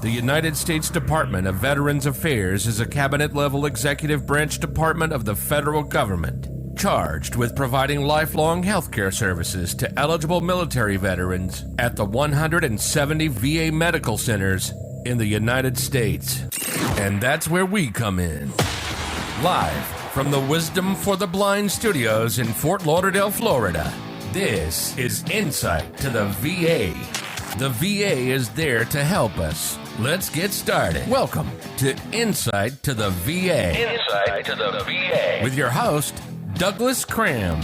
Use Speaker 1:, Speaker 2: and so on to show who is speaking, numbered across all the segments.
Speaker 1: The United States Department of Veterans Affairs is a cabinet-level executive branch department of the federal government, charged with providing lifelong healthcare services to eligible military veterans at the 170 VA medical centers in the United States. And that's where we come in. Live from the Wisdom for the Blind studios in Fort Lauderdale, Florida, this is InSight to the VA. The VA is there to help us. Let's get started. Welcome to InSight to the VA. InSight to the VA. With your host, Douglas Cram.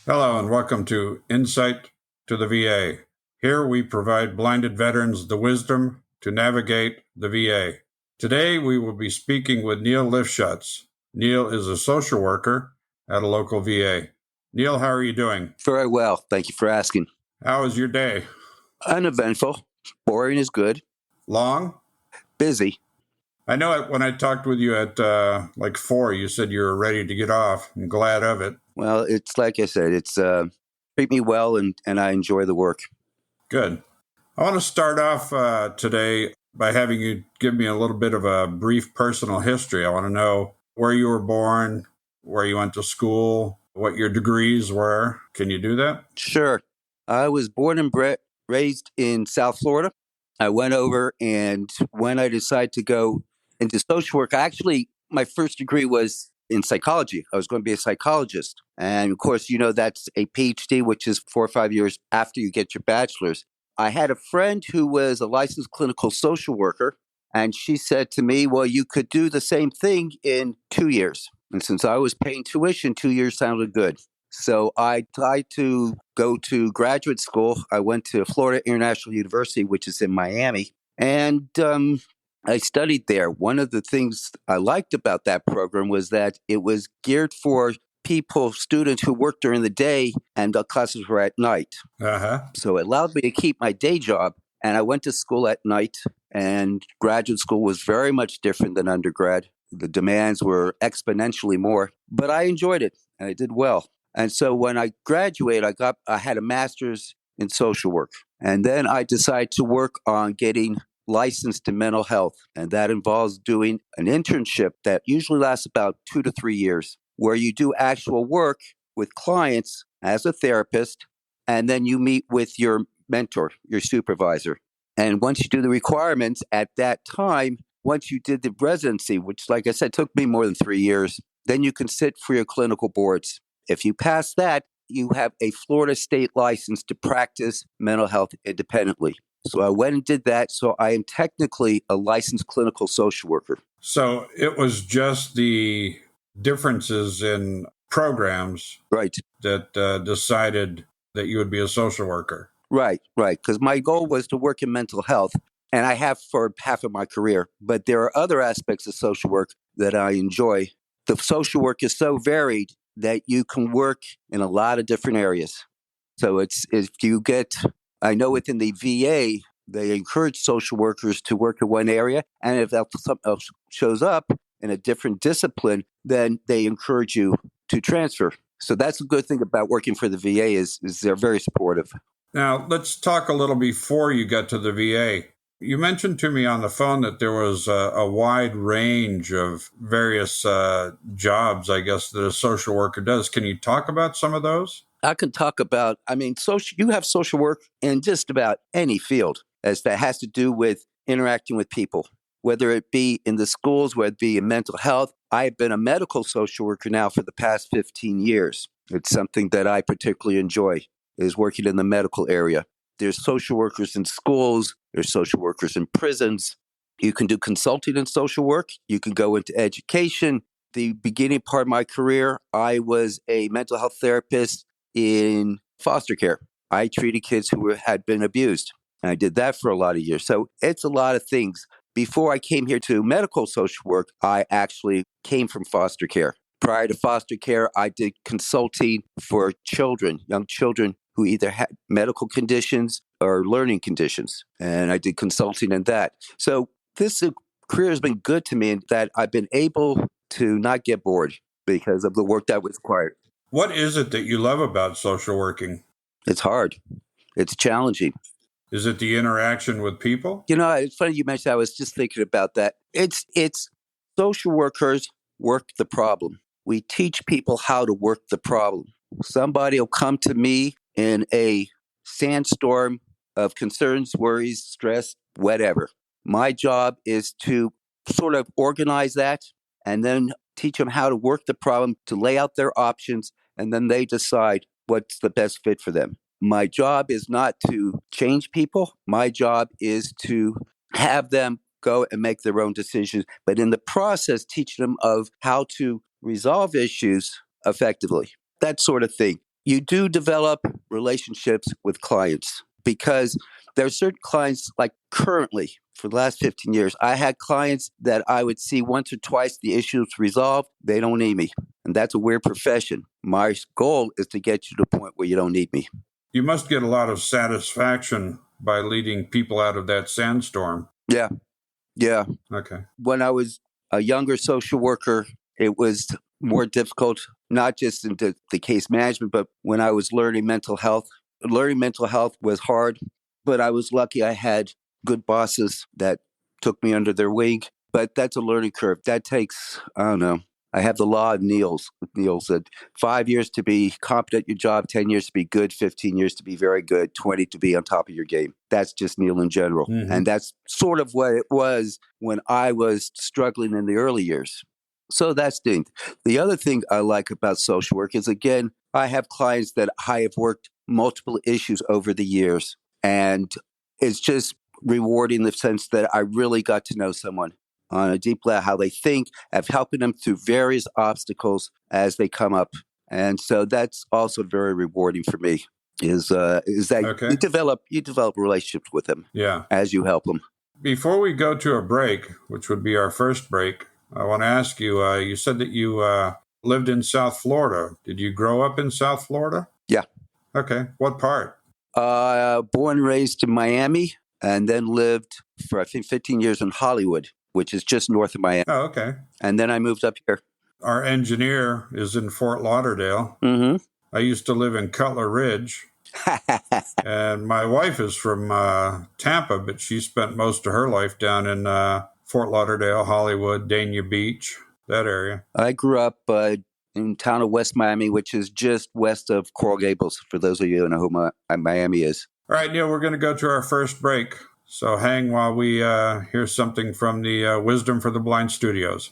Speaker 2: Hello and welcome to InSight to the VA. Here we provide blinded veterans the wisdom to navigate the VA. Today we will be speaking with Neil Lifshutz. Neil is a social worker at a local VA. Neil, how are you doing?
Speaker 3: Very well. Thank you for asking.
Speaker 2: How was your day?
Speaker 3: Uneventful. Boring is good.
Speaker 2: Long?
Speaker 3: Busy.
Speaker 2: I know when I talked with you at 4, you said you were ready to get off. I'm glad of it.
Speaker 3: Well, it's like I said, it's treat me well and I enjoy the work.
Speaker 2: Good. I want to start off today by having you give me a little bit of a brief personal history. I want to know where you were born, where you went to school, what your degrees were. Can you do that?
Speaker 3: Sure. I was born and raised in South Florida. I went over, and when I decided to go into social work, my first degree was in psychology. I was going to be a psychologist. And of course, you know, that's a PhD, which is 4 or 5 years after you get your bachelor's. I had a friend who was a licensed clinical social worker, and she said to me, well, you could do the same thing in 2 years. And since I was paying tuition, 2 years sounded good. So I tried to go to graduate school. I went to Florida International University, which is in Miami, and I studied there. One of the things I liked about that program was that it was geared for students who worked during the day, and the classes were at night. So it allowed me to keep my day job, and I went to school at night, and graduate school was very much different than undergrad. The demands were exponentially more, but I enjoyed it, and I did well. And so when I graduated, I had a master's in social work. And then I decided to work on getting licensed in mental health. And that involves doing an internship that usually lasts about 2 to 3 years, where you do actual work with clients as a therapist, and then you meet with your mentor, your supervisor. And once you do the requirements at that time, once you did the residency, which, like I said, took me more than 3 years, then you can sit for your clinical boards. If you pass that, you have a Florida state license to practice mental health independently. So I went and did that. So I am technically a licensed clinical social worker. So
Speaker 2: it was just the differences in programs,
Speaker 3: right,
Speaker 2: that decided that you would be a social worker.
Speaker 3: Right. Because my goal was to work in mental health, and I have for half of my career. But there are other aspects of social work that I enjoy. The social work is so varied that you can work in a lot of different areas. So I know within the VA, they encourage social workers to work in one area, and if something else shows up in a different discipline, then they encourage you to transfer. So that's a good thing about working for the VA is they're very supportive.
Speaker 2: Now, let's talk a little before you got to the VA. You mentioned to me on the phone that there was a wide range of various jobs, I guess, that a social worker does. Can you talk about some of those?
Speaker 3: I can talk about, you have social work in just about any field as that has to do with interacting with people, whether it be in the schools, whether it be in mental health. I've been a medical social worker now for the past 15 years. It's something that I particularly enjoy, is working in the medical area. There's social workers in schools. There's social workers in prisons. You can do consulting in social work. You can go into education. The beginning part of my career, I was a mental health therapist in foster care. I treated kids who had been abused. And I did that for a lot of years. So it's a lot of things. Before I came here to medical social work, I actually came from foster care. Prior to foster care, I did consulting for children, young children who either had medical conditions or learning conditions. And I did consulting in that. So This career has been good to me in that I've been able to not get bored because of the work that was required.
Speaker 2: What is it that you love about social working?
Speaker 3: It's hard. It's challenging.
Speaker 2: Is it the interaction with people?
Speaker 3: It's funny you mentioned that. I was just thinking about that. It's social workers work the problem. We teach people how to work the problem. Somebody will come to me in a sandstorm of concerns, worries, stress, whatever. My job is to sort of organize that and then teach them how to work the problem, to lay out their options, and then they decide what's the best fit for them. My job is not to change people. My job is to have them go and make their own decisions, but in the process, teach them of how to resolve issues effectively, that sort of thing. You do develop relationships with clients because there are certain clients, like currently, for the last 15 years, I had clients that I would see once or twice, the issue is resolved, they don't need me. And that's a weird profession. My goal is to get you to the point where you don't need me.
Speaker 2: You must get a lot of satisfaction by leading people out of that sandstorm.
Speaker 3: Yeah.
Speaker 2: Okay.
Speaker 3: When I was a younger social worker, it was more difficult, not just in the case management, but when I was learning mental health. Learning mental health was hard, but I was lucky I had good bosses that took me under their wing. But that's a learning curve. That takes, I don't know. I have the law of Niels. Niels said 5 years to be competent at your job, 10 years to be good, 15 years to be very good, 20 to be on top of your game. That's just Neil in general.
Speaker 2: Mm-hmm.
Speaker 3: And that's sort of what it was when I was struggling in the early years. So that's the thing. The other thing I like about social work is, again, I have clients that I have worked multiple issues over the years. And it's just rewarding in the sense that I really got to know someone on a deep level, how they think, of helping them through various obstacles as they come up. And so that's also very rewarding for me, is that
Speaker 2: Okay.
Speaker 3: you develop relationships with them as you help them.
Speaker 2: Before we go to a break, which would be our first break, I want to ask you, you said that you lived in South Florida. Did you grow up in South Florida?
Speaker 3: Yeah.
Speaker 2: Okay. What part?
Speaker 3: Born and raised in Miami, and then lived for, I think, 15 years in Hollywood, which is just north of Miami.
Speaker 2: Oh, okay.
Speaker 3: And then I moved up here.
Speaker 2: Our engineer is in Fort Lauderdale.
Speaker 3: Mm-hmm.
Speaker 2: I used to live in Cutler Ridge. And my wife is from Tampa, but she spent most of her life down in Fort Lauderdale, Hollywood, Dania Beach, that area.
Speaker 3: I grew up in town of West Miami, which is just west of Coral Gables, for those of you who know who Miami is.
Speaker 2: All right, Neil, we're going to go to our first break. So hang while we hear something from the Wisdom for the Blind Studios.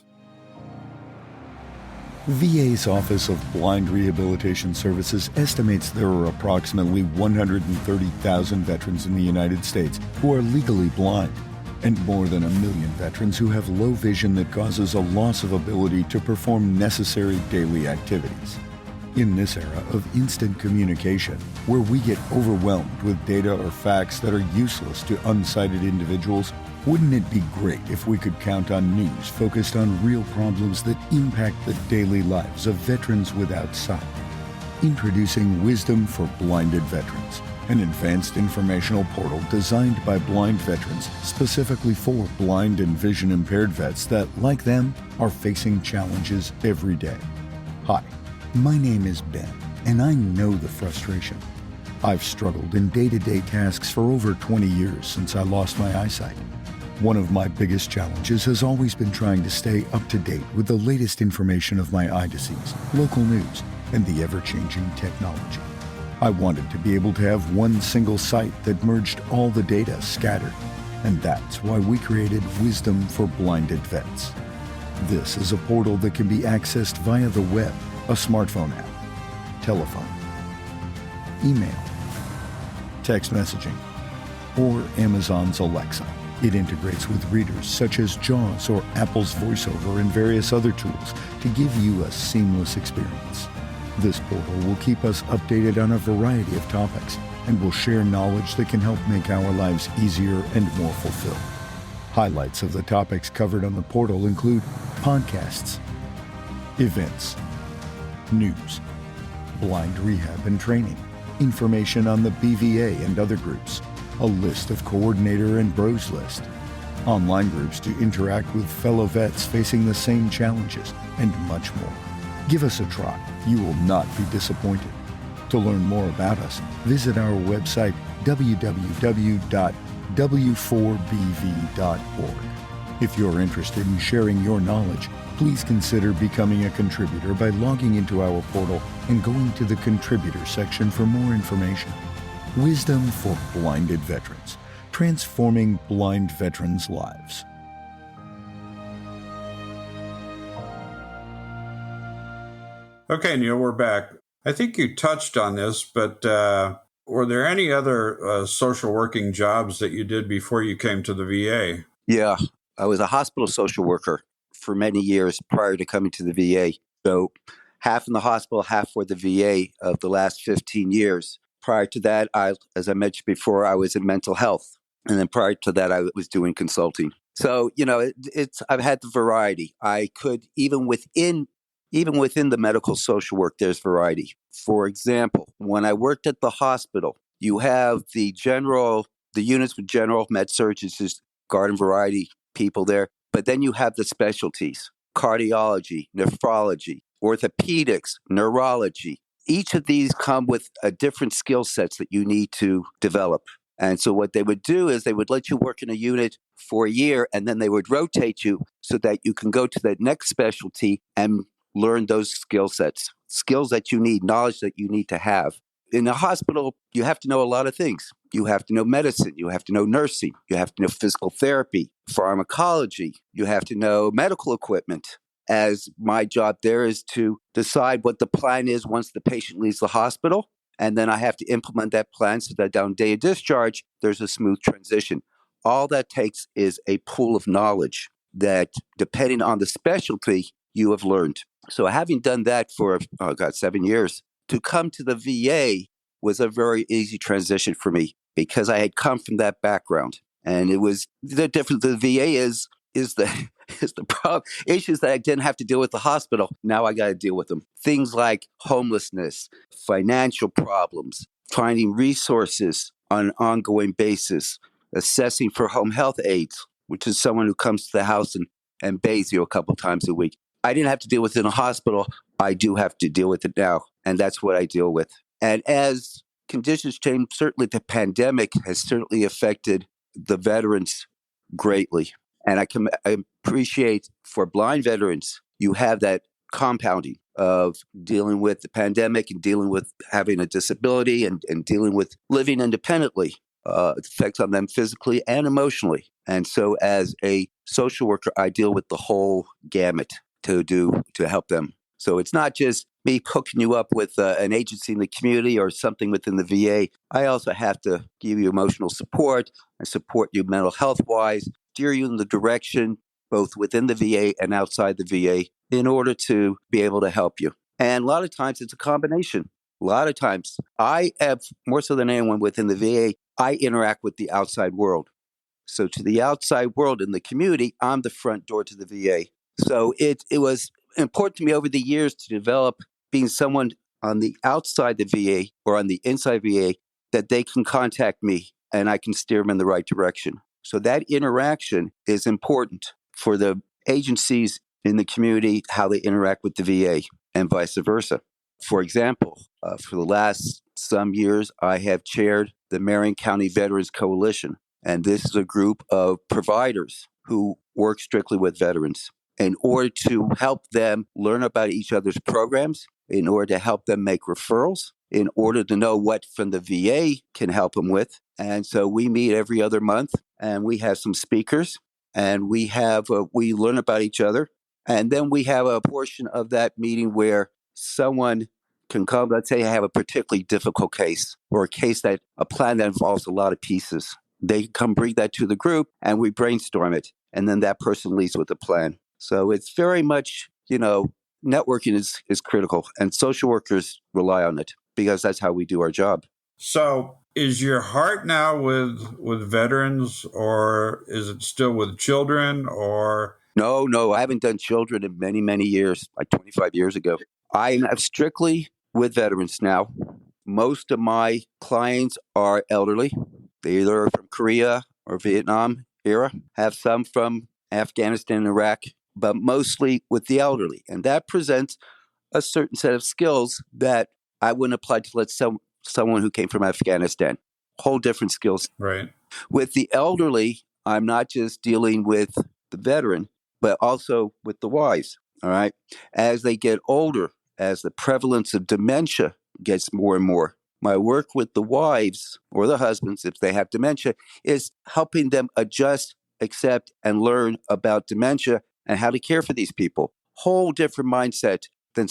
Speaker 4: VA's Office of Blind Rehabilitation Services estimates there are approximately 130,000 veterans in the United States who are legally blind, and more than 1 million veterans who have low vision that causes a loss of ability to perform necessary daily activities. In this era of instant communication, where we get overwhelmed with data or facts that are useless to unsighted individuals, wouldn't it be great if we could count on news focused on real problems that impact the daily lives of veterans without sight? Introducing Wisdom for Blinded Veterans, an advanced informational portal designed by blind veterans specifically for blind and vision impaired vets that, like them, are facing challenges every day. Hi, my name is Ben, and I know the frustration. I've struggled in day-to-day tasks for over 20 years since I lost my eyesight. One of my biggest challenges has always been trying to stay up to date with the latest information of my eye disease, local news, and the ever-changing technology. I wanted to be able to have one single site that merged all the data scattered, and that's why we created Wisdom for Blinded Vets. This is a portal that can be accessed via the web, a smartphone app, telephone, email, text messaging, or Amazon's Alexa. It integrates with readers such as JAWS or Apple's VoiceOver and various other tools to give you a seamless experience. This portal will keep us updated on a variety of topics and will share knowledge that can help make our lives easier and more fulfilled. Highlights of the topics covered on the portal include podcasts, events, news, blind rehab and training, information on the BVA and other groups, a list of coordinator and bros list, online groups to interact with fellow vets facing the same challenges, and much more. Give us a try. You will not be disappointed. To learn more about us, visit our website www.w4bv.org. If you're interested in sharing your knowledge, please consider becoming a contributor by logging into our portal and going to the contributor section for more information. Wisdom for Blinded Veterans, transforming blind veterans' lives.
Speaker 2: Okay, Neil, we're back. I think you touched on this, but were there any other social working jobs that you did before you came to the VA?
Speaker 3: Yeah, I was a hospital social worker for many years prior to coming to the VA. So half in the hospital, half for the VA of the last 15 years. Prior to that, as I mentioned before, I was in mental health. And then prior to that, I was doing consulting. So, I've had the variety. I could, even within the medical social work, there's variety. For example, when I worked at the hospital, you have the units with general med surgeons, just garden variety people there. But then you have the specialties: cardiology, nephrology, orthopedics, neurology. Each of these come with a different skill sets that you need to develop. And so what they would do is they would let you work in a unit for a year, and then they would rotate you so that you can go to the next specialty and learn those skill sets, skills that you need, knowledge that you need to have. In a hospital, you have to know a lot of things. You have to know medicine. You have to know nursing. You have to know physical therapy, pharmacology. You have to know medical equipment. As my job there is to decide what the plan is once the patient leaves the hospital. And then I have to implement that plan so that on day of discharge, there's a smooth transition. All that takes is a pool of knowledge that, depending on the specialty, you have learned. So having done that for, 7 years, to come to the VA was a very easy transition for me because I had come from that background. And it was the difference. The VA is the problem. Issues that I didn't have to deal with the hospital. Now I got to deal with them. Things like homelessness, financial problems, finding resources on an ongoing basis, assessing for home health aides, which is someone who comes to the house and bathes you a couple times a week. I didn't have to deal with it in a hospital. I do have to deal with it now. And that's what I deal with. And as conditions change, certainly the pandemic has certainly affected the veterans greatly. And I appreciate for blind veterans, you have that compounding of dealing with the pandemic and dealing with having a disability and dealing with living independently. It affects on them physically and emotionally. And so as a social worker, I deal with the whole gamut to help them. So it's not just me hooking you up with an agency in the community or something within the VA. I also have to give you emotional support and support you mental health wise, steer you in the direction both within the VA and outside the VA in order to be able to help you. And a lot of times it's a combination. A lot of times I have, more so than anyone within the VA, I interact with the outside world. So to the outside world in the community, I'm the front door to the VA. So it was important to me over the years to develop being someone on the outside the VA or on the inside VA that they can contact me and I can steer them in the right direction. So that interaction is important for the agencies in the community, how they interact with the VA and vice versa. For example, for the last some years, I have chaired the Marion County Veterans Coalition. And this is a group of providers who work strictly with veterans in order to help them learn about each other's programs, in order to help them make referrals, in order to know what from the VA can help them with. And so we meet every other month and we have some speakers and we learn about each other. And then we have a portion of that meeting where someone can come, let's say I have a particularly difficult case or a plan that involves a lot of pieces. They come bring that to the group and we brainstorm it. And then that person leads with a plan. So it's very much, networking is critical and social workers rely on it because that's how we do our job.
Speaker 2: So is your heart now with veterans or is it still with children or?
Speaker 3: No, I haven't done children in many, many years, like 25 years ago. I'm strictly with veterans now. Most of my clients are elderly. They either are from Korea or Vietnam era, have some from Afghanistan and Iraq, but mostly with the elderly. And that presents a certain set of skills that I wouldn't apply to someone who came from Afghanistan. Whole different skills.
Speaker 2: Right.
Speaker 3: With the elderly, I'm not just dealing with the veteran, but also with the wives. All right. As they get older, as the prevalence of dementia gets more and more, my work with the wives or the husbands, if they have dementia, is helping them adjust, accept, and learn about dementia and how to care for these people. Whole different mindset than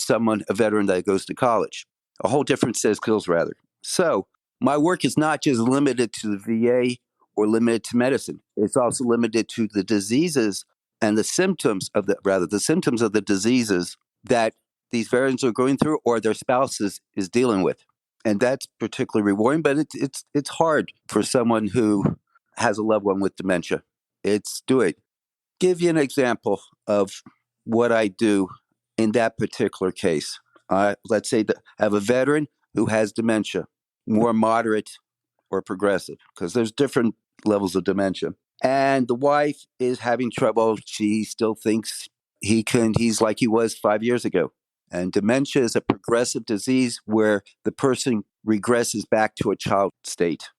Speaker 3: a veteran that goes to college. A whole different set of skills, rather. So my work is not just limited to the VA or limited to medicine. It's also limited to the diseases and the symptoms of the diseases that these veterans are going through or their spouses is dealing with. And that's particularly rewarding, but it's hard for someone who has a loved one with dementia. It's doing. Give you an example of what I do in that particular case. Let's say that I have a veteran who has dementia, more moderate or progressive, because there's different levels of dementia. And the wife is having trouble. She still thinks he's like he was 5 years ago. And dementia is a progressive disease where the person regresses back to a child state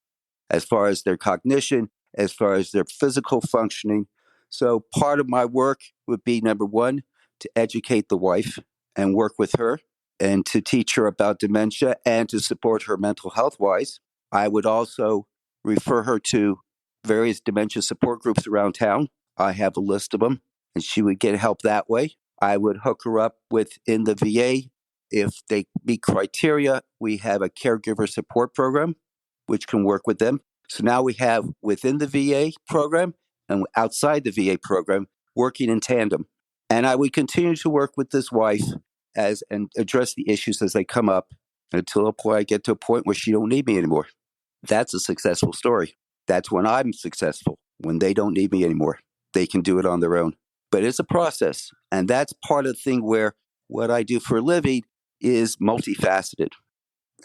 Speaker 3: as far as their cognition, as far as their physical functioning. So part of my work would be, number one, to educate the wife and work with her and to teach her about dementia and to support her mental health wise. I would also refer her to various dementia support groups around town. I have a list of them, and she would get help that way. I would hook her up within the VA. If they meet criteria, we have a caregiver support program, which can work with them. So now we have within the VA program and outside the VA program working in tandem. And I would continue to work with this wife and address the issues as they come up until I get to a point where she don't need me anymore. That's a successful story. That's when I'm successful, when they don't need me anymore. They can do it on their own. But it's a process. And that's part of the thing where what I do for a living is multifaceted.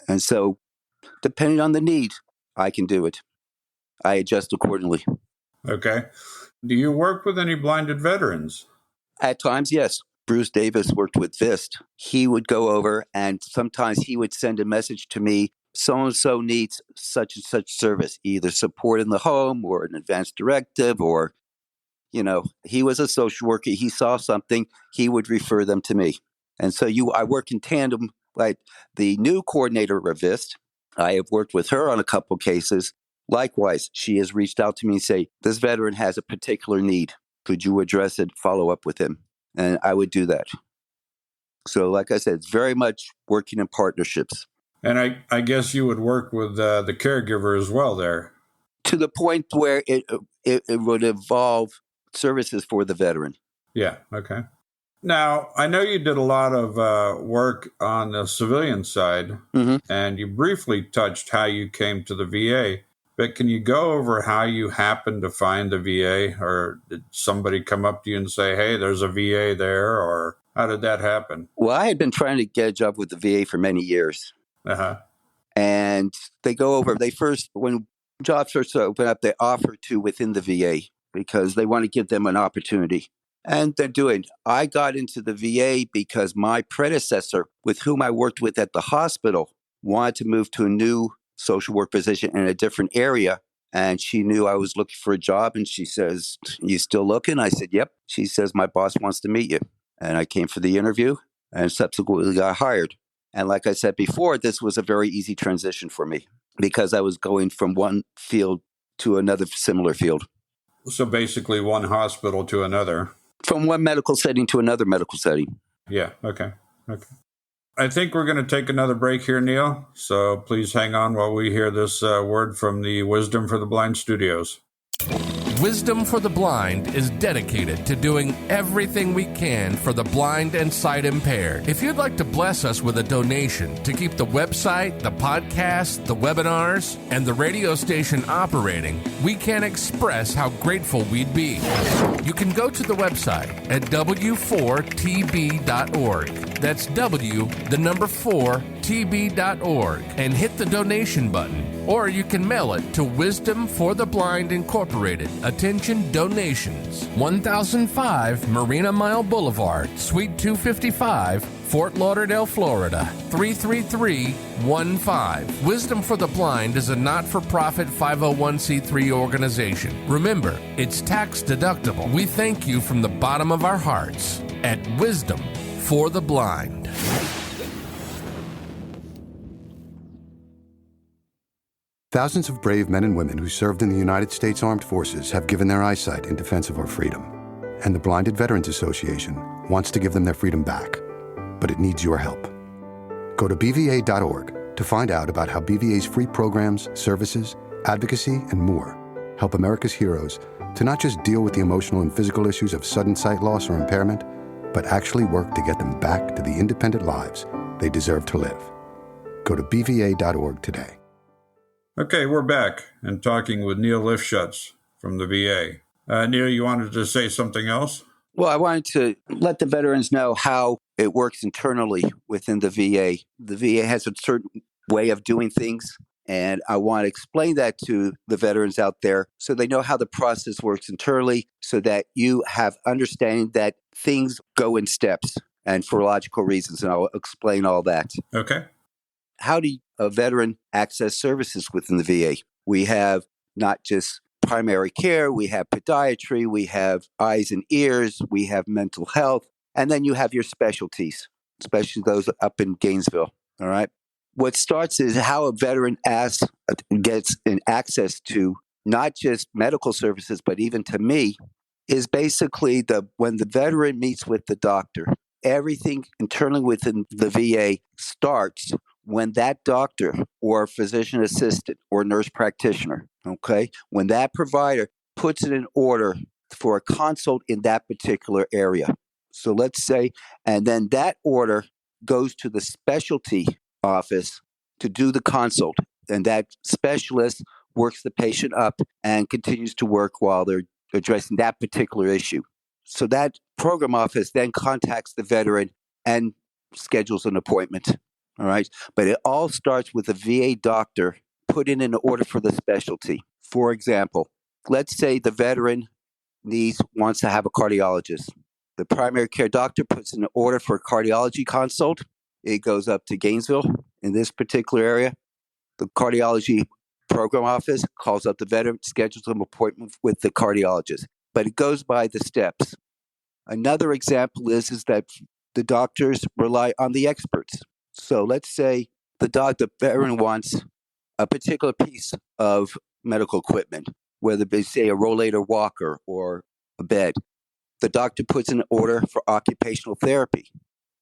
Speaker 3: And so depending on the need, I can do it. I adjust accordingly.
Speaker 2: Okay. Do you work with any blinded veterans?
Speaker 3: At times, yes. Bruce Davis worked with VIST. He would go over and sometimes he would send a message to me, so-and-so needs such and such service, either support in the home or an advanced directive or, he was a social worker. He saw something, he would refer them to me. And so I work in tandem, like the new coordinator of VIST. I have worked with her on a couple cases. Likewise, she has reached out to me and say, this veteran has a particular need. Could you address it, follow up with him? And I would do that. So like I said, it's very much working in partnerships.
Speaker 2: And I guess you would work with the caregiver as well there.
Speaker 3: To the point where it would involve services for the veteran.
Speaker 2: Yeah, okay. Now, I know you did a lot of work on the civilian side, and you briefly touched how you came to the VA. But can you go over how you happened to find the VA, or did somebody come up to you and say, hey, there's a VA there, or how did that happen?
Speaker 3: Well, I had been trying to get a job with the VA for many years. And when jobs first open up, they offer to within the VA because they want to give them an opportunity. And they're doing. I got into the VA because my predecessor, with whom I worked with at the hospital, wanted to move to a new social work position in a different area. And she knew I was looking for a job. And she says, you still looking? I said, yep. She says, my boss wants to meet you. And I came for the interview and subsequently got hired. And like I said before, this was a very easy transition for me because I was going from one field to another similar field.
Speaker 2: So basically one hospital to another.
Speaker 3: From one medical setting to another medical setting.
Speaker 2: Yeah, okay. I think we're going to take another break here, Neil. So please hang on while we hear this word from the Wisdom for the Blind Studios.
Speaker 1: Wisdom for the Blind is dedicated to doing everything we can for the blind and sight impaired. If you'd like to bless us with a donation to keep the website, the podcast, the webinars, and the radio station operating, we can't express how grateful we'd be. You can go to the website at w4tb.org. That's W, the number 4, www.vtb.org and hit the donation button, or you can mail it to Wisdom for the Blind Incorporated. Attention donations. 1005 Marina Mile Boulevard, Suite 255, Fort Lauderdale, Florida, 33315. Wisdom for the Blind is a not-for-profit 501c3 organization. Remember, it's tax deductible. We thank you from the bottom of our hearts at Wisdom for the Blind.
Speaker 5: Thousands of brave men and women who served in the United States Armed Forces have given their eyesight in defense of our freedom. And the Blinded Veterans Association wants to give them their freedom back. But it needs your help. Go to BVA.org to find out about how BVA's free programs, services, advocacy, and more help America's heroes to not just deal with the emotional and physical issues of sudden sight loss or impairment, but actually work to get them back to the independent lives they deserve to live. Go to BVA.org today.
Speaker 2: Okay, we're back and talking with Neil Lifshutz from the VA. Neil, you wanted to say something else?
Speaker 3: Well, I wanted to let the veterans know how it works internally within the VA. The VA has a certain way of doing things, and I want to explain that to the veterans out there so they know how the process works internally, so that you have understanding that things go in steps and for logical reasons, and I'll explain all that.
Speaker 2: Okay.
Speaker 3: How do a veteran access services within the VA? We have not just primary care, we have podiatry, we have eyes and ears, we have mental health, and then you have your specialties, especially those up in Gainesville. All right. What starts is how a veteran gets an access to not just medical services, but even to me, is basically when the veteran meets with the doctor. Everything internally within the VA starts when that doctor or physician assistant or nurse practitioner, okay, when that provider puts in an order for a consult in that particular area. So let's say, and then that order goes to the specialty office to do the consult, and that specialist works the patient up and continues to work while they're addressing that particular issue. So that program office then contacts the veteran and schedules an appointment. All right. But it all starts with a VA doctor putting in an order for the specialty. For example, let's say the veteran wants to have a cardiologist. The primary care doctor puts in an order for a cardiology consult. It goes up to Gainesville in this particular area. The cardiology program office calls up the veteran, schedules an appointment with the cardiologist. But it goes by the steps. Another example is that the doctors rely on the experts. So let's say the veteran wants a particular piece of medical equipment, whether they say a rollator walker or a bed. The doctor puts in an order for occupational therapy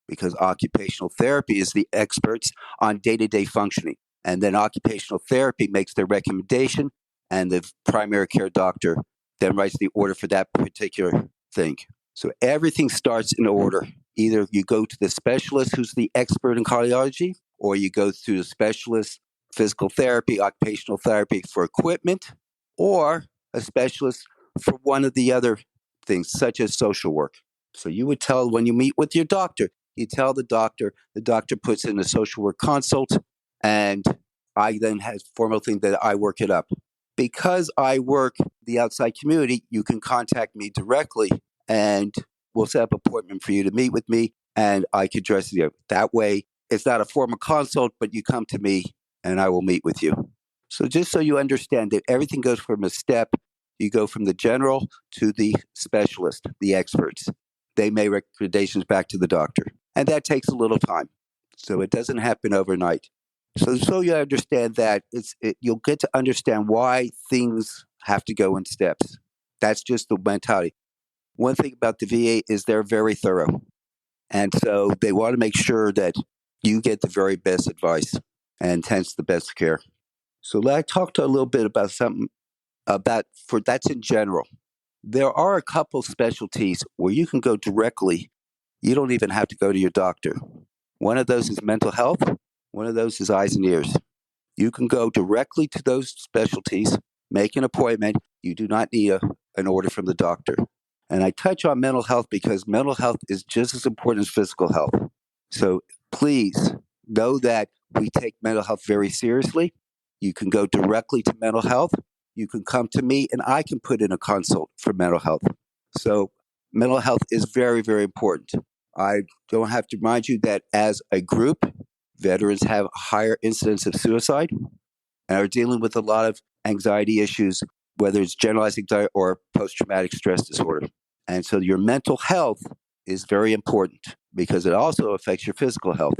Speaker 3: because occupational therapy is the experts on day-to-day functioning. And then occupational therapy makes their recommendation, and the primary care doctor then writes the order for that particular thing. So everything starts in order. Either you go to the specialist who's the expert in cardiology, or you go through the specialist, physical therapy, occupational therapy for equipment, or a specialist for one of the other things, such as social work. So you would tell, when you meet with your doctor, you tell the doctor puts in a social work consult, and I then have formal thing that I work it up. Because I work the outside community, you can contact me directly, and we'll set up an appointment for you to meet with me, and I can address you. That way, it's not a formal consult, but you come to me, and I will meet with you. So just so you understand that everything goes from a step, you go from the general to the specialist, the experts. They make recommendations back to the doctor, and that takes a little time. So it doesn't happen overnight. So you understand that you'll get to understand why things have to go in steps. That's just the mentality. One thing about the VA is they're very thorough. And so they want to make sure that you get the very best advice and hence the best care. So let I talk to a little bit about something that's in general. There are a couple specialties where you can go directly. You don't even have to go to your doctor. One of those is mental health. One of those is eyes and ears. You can go directly to those specialties, make an appointment. You do not need an order from the doctor. And I touch on mental health because mental health is just as important as physical health. So please Know that we take mental health very seriously. You can go directly to mental health. You can come to me and I can put in a consult for mental health. So mental health is very, very important. I don't have to remind you that as a group, veterans have a higher incidence of suicide and are dealing with a lot of anxiety issues, whether it's generalized anxiety or post-traumatic stress disorder. And so your mental health is very important because it also affects your physical health.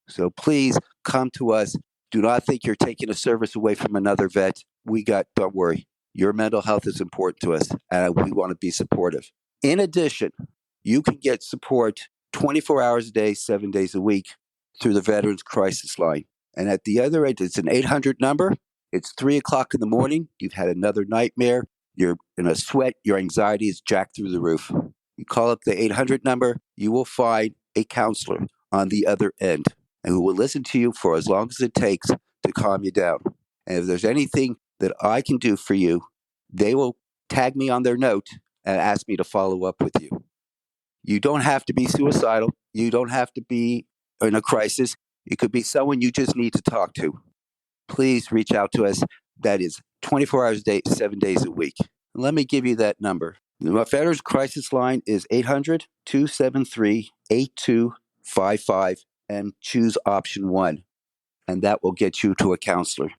Speaker 3: So please come to us. Do not think you're taking a service away from another vet. Don't worry. Your mental health is important to us, and we want to be supportive. In addition, you can get support 24 hours a day, 7 days a week through the Veterans Crisis Line. And at the other end, it's an 800 number. It's 3 o'clock in the morning. You've had another nightmare. You're in a sweat. Your anxiety is jacked through the roof. You call up the 800 number. You will find a counselor on the other end and who will listen to you for as long as it takes to calm you down. And if there's anything that I can do for you, they will tag me on their note and ask me to follow up with you. You don't have to be suicidal. You don't have to be in a crisis. It could be someone you just need to talk to. Please reach out to us. That is 24 hours a day, 7 days a week. Let me give you that number. The Veterans Crisis Line is 800-273-8255 and choose option 1. And that will get you to a counselor.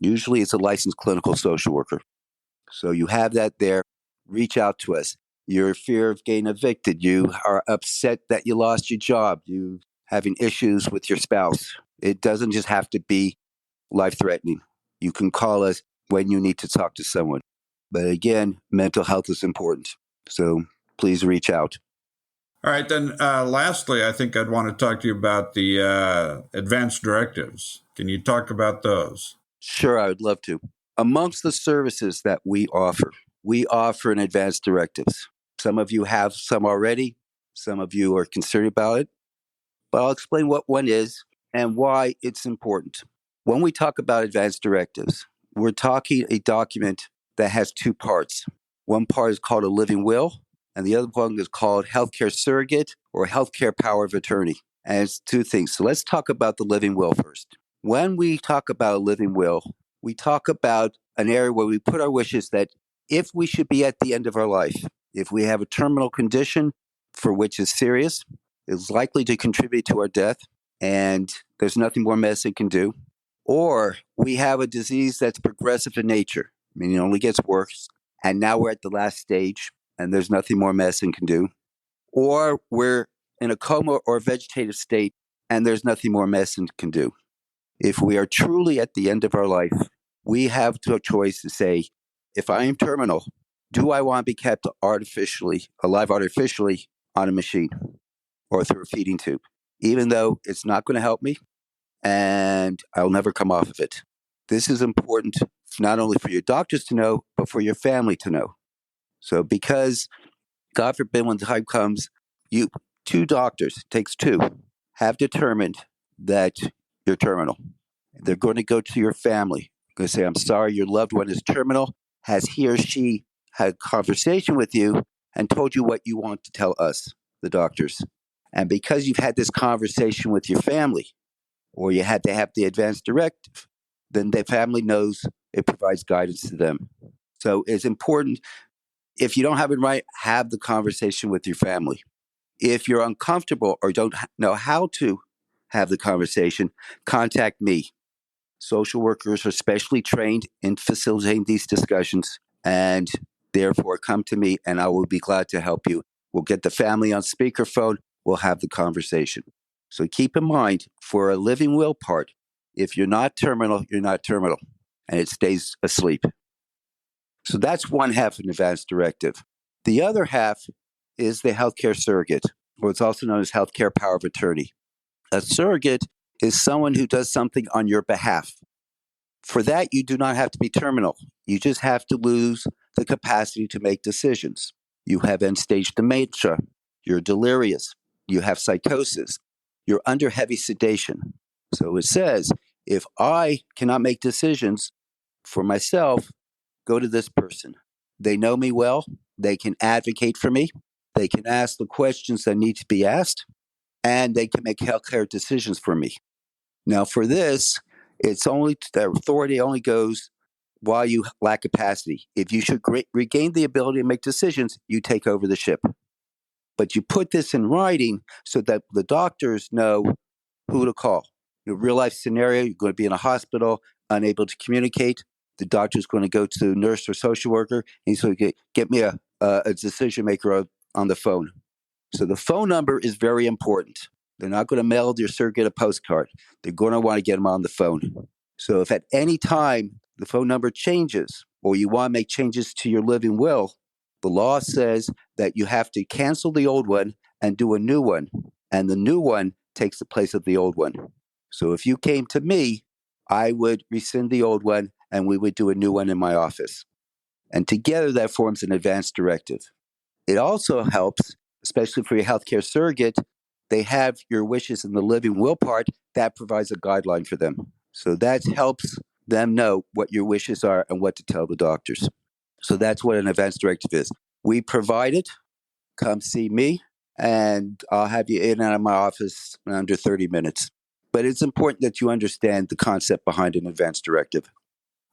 Speaker 3: Usually it's a licensed clinical social worker. So you have that there. Reach out to us. Your fear of getting evicted. You are upset that you lost your job. You having issues with your spouse. It doesn't just have to be life-threatening. You can call us when you need to talk to someone. But again, mental health is important. So please reach out.
Speaker 2: All right, then lastly, I think I'd want to talk to you about the advanced directives. Can you talk about those?
Speaker 3: Sure, I would love to. Amongst the services that we offer an advanced directives. Some of you have some already. Some of you are concerned about it. But I'll explain what one is and why it's important. When we talk about advanced directives, we're talking a document that has 2 parts. One part is called a living will, and the other one is called healthcare surrogate or healthcare power of attorney. And it's 2 things. So let's talk about the living will first. When we talk about a living will, we talk about an area where we put our wishes that if we should be at the end of our life, if we have a terminal condition for which is serious, is likely to contribute to our death, and there's nothing more medicine can do, or we have a disease that's progressive in nature, meaning it only gets worse, and now we're at the last stage, and there's nothing more medicine can do, or we're in a coma or vegetative state, and there's nothing more medicine can do. If we are truly at the end of our life, we have a choice to say, if I am terminal, do I want to be kept alive artificially on a machine or through a feeding tube, even though it's not going to help me and I'll never come off of it? This is important not only for your doctors to know, but for your family to know. So because, God forbid, when the time comes, 2 doctors, it takes 2, have determined that you're terminal. They're going to go to your family. They're going to say, I'm sorry, your loved one is terminal. Has he or she had a conversation with you and told you what you want to tell us, the doctors? And because you've had this conversation with your family, or you had to have the advanced directive, then the family knows it provides guidance to them. So it's important. If you don't have it right, have the conversation with your family. If you're uncomfortable or don't know how to have the conversation, contact me. Social workers are specially trained in facilitating these discussions, and therefore come to me and I will be glad to help you. We'll get the family on speakerphone. We'll have the conversation. So keep in mind, for a living will part, if you're not terminal, you're not terminal, and it stays asleep. So that's one half of an advanced directive. The other half is the healthcare surrogate, or it's also known as healthcare power of attorney. A surrogate is someone who does something on your behalf. For that, you do not have to be terminal. You just have to lose the capacity to make decisions. You have end-stage dementia. You're delirious. You have psychosis. You're under heavy sedation. So it says, if I cannot make decisions for myself, go to this person. They know me well. They can advocate for me. They can ask the questions that need to be asked, and they can make healthcare decisions for me. Now, for this, it's only the authority only goes while you lack capacity. If you should regain the ability to make decisions, you take over the ship. But you put this in writing so that the doctors know who to call. In a real life scenario, you're going to be in a hospital, unable to communicate. The doctor's going to go to the nurse or social worker, and he's going to get me a decision maker on the phone. So the phone number is very important. They're not going to mail your surrogate a postcard. They're going to want to get them on the phone. So if at any time the phone number changes or you want to make changes to your living will, the law says that you have to cancel the old one and do a new one. And the new one takes the place of the old one. So if you came to me, I would rescind the old one and we would do a new one in my office. And together that forms an advance directive. It also helps, especially for your healthcare surrogate, they have your wishes in the living will part. That provides a guideline for them. So that helps them know what your wishes are and what to tell the doctors. So that's what an advance directive is. We provide it. Come see me, and I'll have you in and out of my office in under 30 minutes. But it's important that you understand the concept behind an advance directive.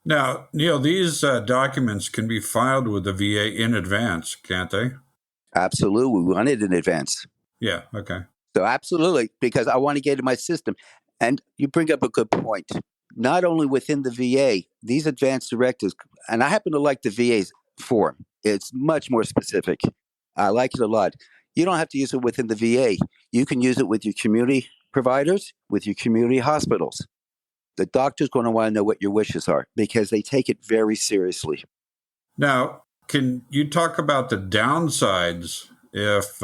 Speaker 2: Now, Neil, these documents can be filed with the VA in advance, can't they?
Speaker 3: Absolutely. We want it in advance.
Speaker 2: Yeah, okay.
Speaker 3: So absolutely, because I want to get in my system. And you bring up a good point. Not only within the VA, these advance directives, and I happen to like the VA's form. It's much more specific. I like it a lot. You don't have to use it within the VA. You can use it with your community providers, with your community hospitals. The doctor's going to want to know what your wishes are because they take it very seriously.
Speaker 2: Now, can you talk about the downsides if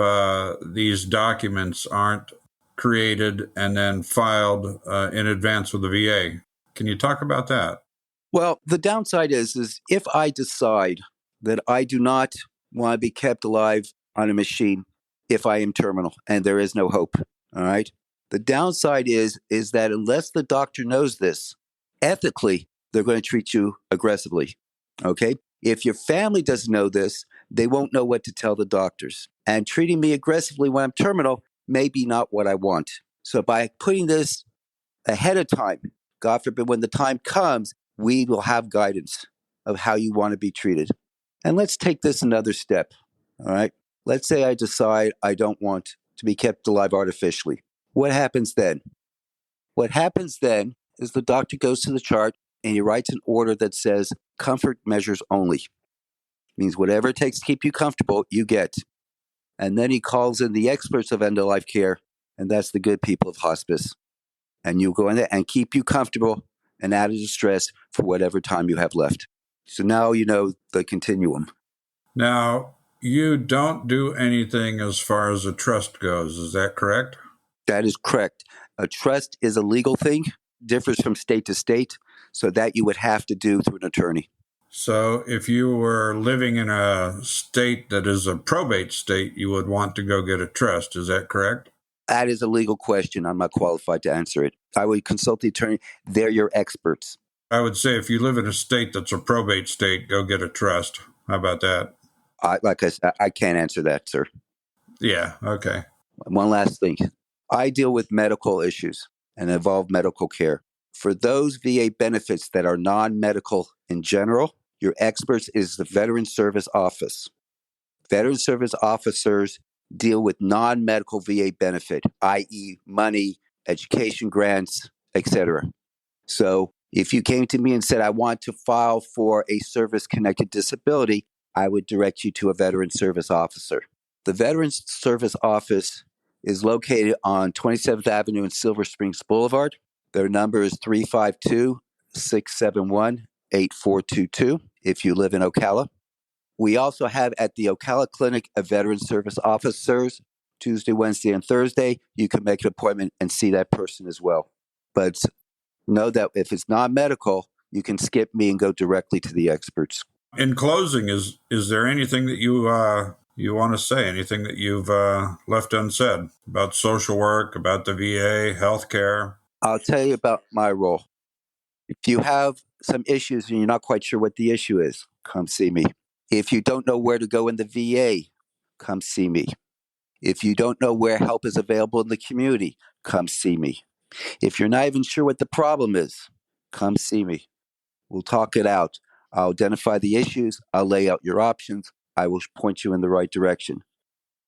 Speaker 2: these documents aren't created and then filed in advance with the VA? Can you talk about that?
Speaker 3: Well, the downside is if I decide that I do not want to be kept alive on a machine if I am terminal and there is no hope, all right? The downside is that unless the doctor knows this, ethically, they're going to treat you aggressively, okay? If your family doesn't know this, they won't know what to tell the doctors. And treating me aggressively when I'm terminal may be not what I want. So by putting this ahead of time, God forbid, when the time comes, we will have guidance of how you want to be treated. And let's take this another step, all right? Let's say I decide I don't want to be kept alive artificially. What happens then? What happens then is the doctor goes to the chart and he writes an order that says comfort measures only. Means whatever it takes to keep you comfortable, you get. And then he calls in the experts of end-of-life care, and that's the good people of hospice. And you go in there and keep you comfortable and out of distress for whatever time you have left. So now you know the continuum.
Speaker 2: Now, you don't do anything as far as a trust goes. Is that correct?
Speaker 3: That is correct. A trust is a legal thing, differs from state to state, so that you would have to do through an attorney.
Speaker 2: So if you were living in a state that is a probate state, you would want to go get a trust. Is that correct?
Speaker 3: That is a legal question. I'm not qualified to answer it. I would consult the attorney. They're your experts.
Speaker 2: I would say if you live in a state that's a probate state, go get a trust. How about that?
Speaker 3: Like I said, I can't answer that, sir.
Speaker 2: Yeah, okay.
Speaker 3: One last thing. I deal with medical issues and involve medical care. For those VA benefits that are non-medical in general, your experts is the Veteran Service Office. Veteran Service officers deal with non-medical VA benefit, i.e. money, education grants, etc. So if you came to me and said, I want to file for a service-connected disability, I would direct you to a Veteran Service Officer. The Veterans Service Office is located on 27th Avenue and Silver Springs Boulevard. Their number is 352-671-8422 if you live in Ocala. We also have at the Ocala Clinic a Veteran Service Officers, Tuesday, Wednesday, and Thursday. You can make an appointment and see that person as well. But know that if it's non-medical, you can skip me and go directly to the experts.
Speaker 2: In closing, is there anything that you want to say, anything that you've left unsaid about social work, about the VA, healthcare?
Speaker 3: I'll tell you about my role. If you have some issues and you're not quite sure what the issue is, come see me. If you don't know where to go in the VA, come see me. If you don't know where help is available in the community, come see me. If you're not even sure what the problem is, come see me. We'll talk it out. I'll identify the issues. I'll lay out your options. I will point you in the right direction.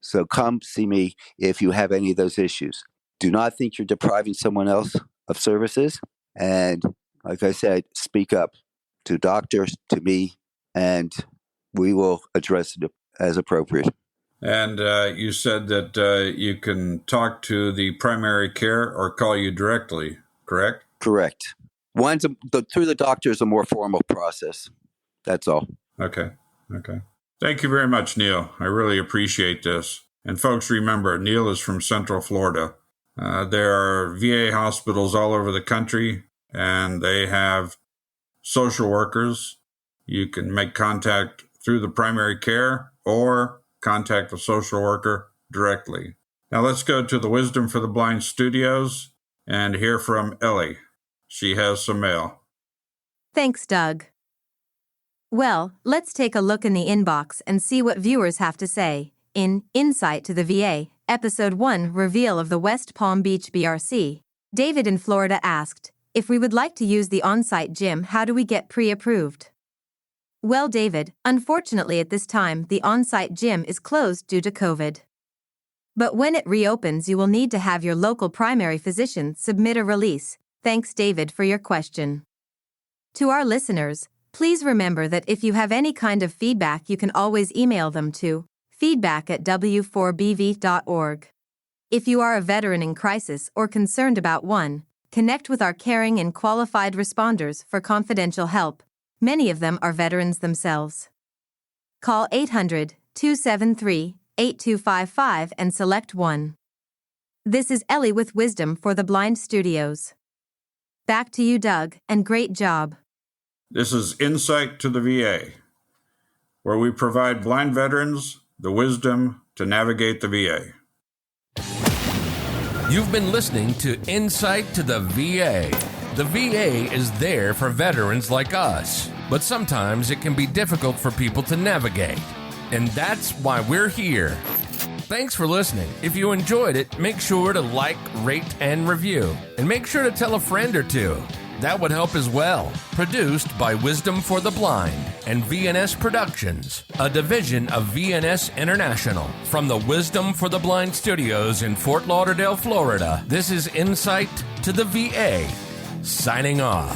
Speaker 3: So come see me if you have any of those issues. Do not think you're depriving someone else of services. And like I said, speak up to doctors, to me, and we will address it as appropriate.
Speaker 2: And you said that you can talk to the primary care or call you directly, correct?
Speaker 3: Correct. Through the doctor is a more formal process. That's all.
Speaker 2: Okay. Thank you very much, Neil. I really appreciate this. And folks, remember, Neil is from Central Florida. There are VA hospitals all over the country, and they have social workers. You can make contact through the primary care or contact the social worker directly. Now let's go to the Wisdom for the Blind studios and hear from Ellie. She has some mail.
Speaker 6: Thanks, Doug. Well, let's take a look in the inbox and see what viewers have to say. In InSight to the VA, Episode 1, Reveal of the West Palm Beach BRC, David in Florida asked, if we would like to use the on-site gym, how do we get pre-approved? Well, David, unfortunately at this time, the on-site gym is closed due to COVID. But when it reopens, you will need to have your local primary physician submit a release. Thanks, David, for your question. To our listeners, please remember that if you have any kind of feedback, you can always email them to feedback@w4bv.org. If you are a veteran in crisis or concerned about one, connect with our caring and qualified responders for confidential help. Many of them are veterans themselves. Call 800-273-8255 and select 1. This is Ellie with Wisdom for the Blind Studios. Back to you, Doug, and great job.
Speaker 2: This is InSight to the VA, where we provide blind veterans the wisdom to navigate the VA.
Speaker 1: You've been listening to InSight to the VA. The VA is there for veterans like us, but sometimes it can be difficult for people to navigate. And that's why we're here. Thanks for listening. If you enjoyed it, make sure to like, rate, and review. And make sure to tell a friend or two. That would help as well. Produced by Wisdom for the Blind and VNS Productions, a division of VNS International. From the Wisdom for the Blind studios in Fort Lauderdale, Florida, this is InSight to the VA. Signing off.